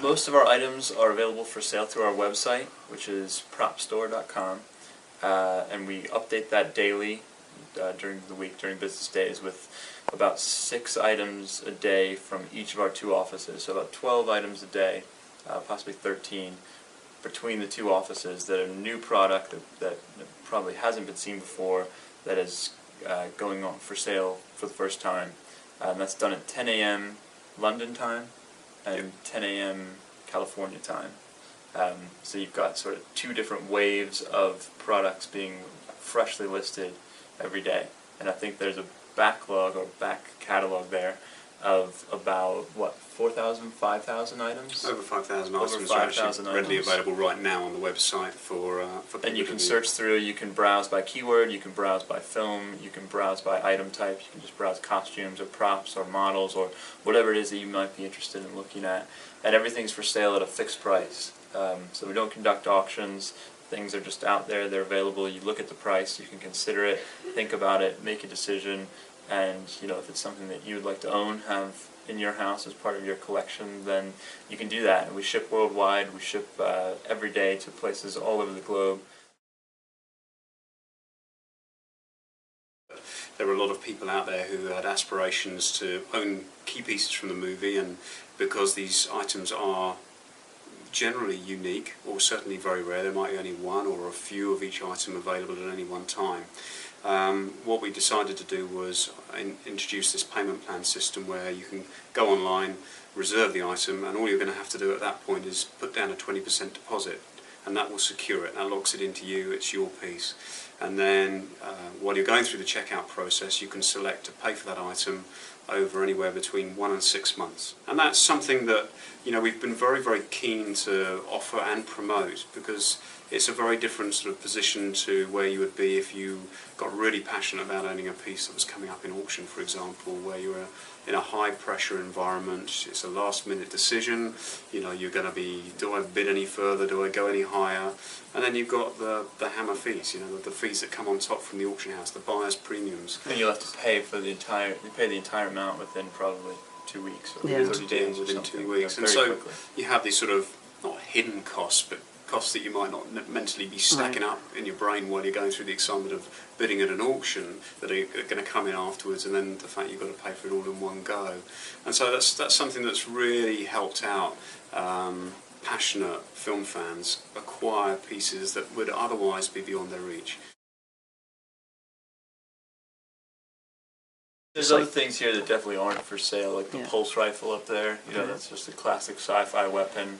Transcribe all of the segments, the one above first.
Most of our items are available for sale through our website, which is propstore.com, and we update that daily during the week, during business days, with about 6 items a day from each of our 2 offices, so about 12 items a day, possibly 13, between the 2 offices that are new product that probably hasn't been seen before, that is going on for sale for the first time. And that's done at 10 a.m. London time and 10 a.m. California time. So you've got sort of 2 different waves of products being freshly listed every day. And I think there's a backlog or back catalog there of about, what, 4,000, 5,000 items? Over 5,000 items. Over 5,000 are readily available right now on the website for people. And you can search through, you can browse by keyword, you can browse by film, you can browse by item type, you can just browse costumes or props or models or whatever it is that you might be interested in looking at. And everything's for sale at a fixed price. So we don't conduct auctions. Things are just out there, they're available. You look at the price, you can consider it, think about it, make a decision, and if it's something that you would like to own, have in your house as part of your collection, then you can do that. And we ship worldwide. We ship every day to places all over the globe. There were a lot of people out there who had aspirations to own key pieces from the movie, and because these items are generally unique, or certainly very rare, there might be only one or a few of each item available at any one time. What we decided to do was introduce this payment plan system where you can go online, reserve the item, and all you're going to have to do at that point is put down a 20% deposit, and that will secure it. That locks it into you, it's your piece. And then while you're going through the checkout process, you can select to pay for that item over anywhere between 1 and 6 months. And that's something that we've been very, very keen to offer and promote, because it's a very different sort of position to where you would be if you got really passionate about owning a piece that was coming up in auction, for example, where you were in a high pressure environment. It's a last minute decision. You're going to be, do I bid any further, do I go any higher? And then you've got the hammer fees, the fees that come on top from the auction house, the buyer's premiums. And you'll have to pay for the entire amount within probably 2 weeks or 30 days within or something. 2 weeks. And so you have these sort of, not hidden costs, but costs that you might not mentally be stacking up in your brain while you're going through the excitement of bidding at an auction, that are going to come in afterwards, and then the fact you've got to pay for it all in one go. And so that's something that's really helped out passionate film fans acquire pieces that would otherwise be beyond their reach. There's other things here that definitely aren't for sale, like the pulse rifle up there. That's just a classic sci-fi weapon.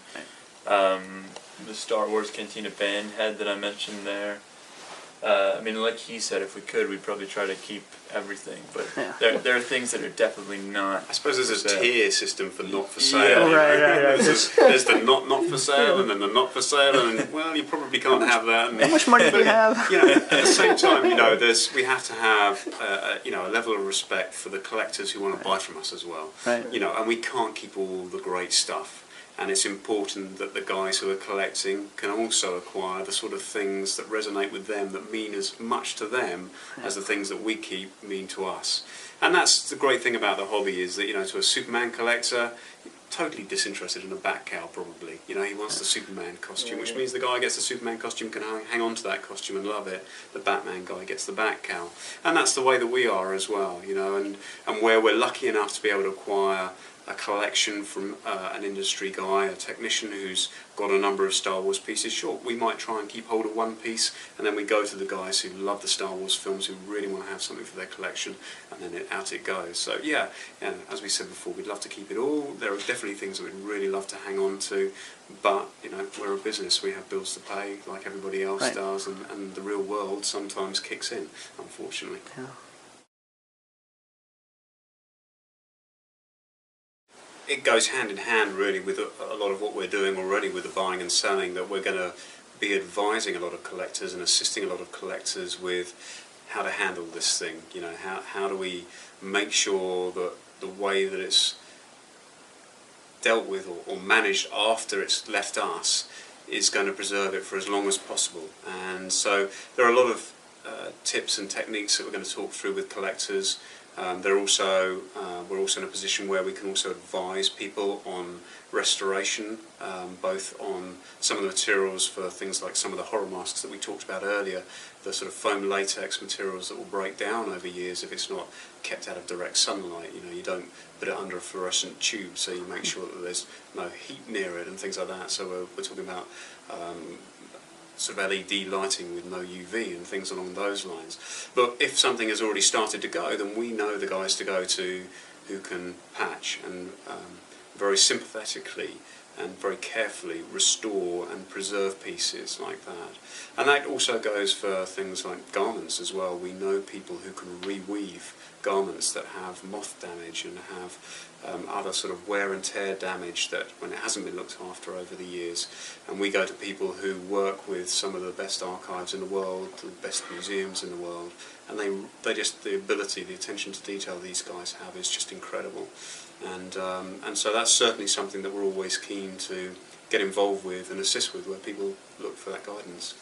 The Star Wars Cantina band head that I mentioned there. I mean, like he said, if we could, we'd probably try to keep everything. But there are things that are definitely not. I suppose there's a tier system for not for sale. Yeah. Right. There's the not for sale, and then the not for sale, and well, you probably can't have that. And, how much money do you have? At the same time, we have to have a level of respect for the collectors who want to buy from us as well. Right. And we can't keep all the great stuff. And it's important that the guys who are collecting can also acquire the sort of things that resonate with them, that mean as much to them as the things that we keep mean to us. And that's the great thing about the hobby, is that, to a Superman collector, totally disinterested in a Batcow probably. He wants the Superman costume, which means the guy who gets the Superman costume can hang on to that costume and love it. The Batman guy gets the Batcow. And that's the way that we are as well, and where we're lucky enough to be able to acquire a collection from an industry guy, a technician who's got a number of Star Wars pieces. Sure, we might try and keep hold of one piece, and then we go to the guys who love the Star Wars films, who really want to have something for their collection, and then out it goes. So yeah, as we said before, we'd love to keep it all. There are definitely things that we'd really love to hang on to, but we're a business, we have bills to pay like everybody else does, and the real world sometimes kicks in, unfortunately. Yeah. It goes hand in hand really with a lot of what we're doing already with the buying and selling, that we're going to be advising a lot of collectors and assisting a lot of collectors with how to handle this thing. How do we make sure that the way that it's dealt with or managed after it's left us is going to preserve it for as long as possible. And so there are a lot of tips and techniques that we're going to talk through with collectors We're also in a position where we can also advise people on restoration, both on some of the materials for things like some of the horror masks that we talked about earlier, the sort of foam latex materials that will break down over years if it's not kept out of direct sunlight. You know, you don't put it under a fluorescent tube, so you make sure that there's no heat near it and things like that. So we're talking about sort of LED lighting with no UV and things along those lines. But if something has already started to go, then we know the guys to go to who can patch and very sympathetically and very carefully restore and preserve pieces like that. And that also goes for things like garments as well. We know people who can reweave garments that have moth damage and have other sort of wear and tear damage that when it hasn't been looked after over the years. And we go to people who work with some of the best archives in the world, the best museums in the world, and they just, the ability, the attention to detail these guys have is just incredible. And so that's certainly something that we're always keen to get involved with and assist with, where people look for that guidance.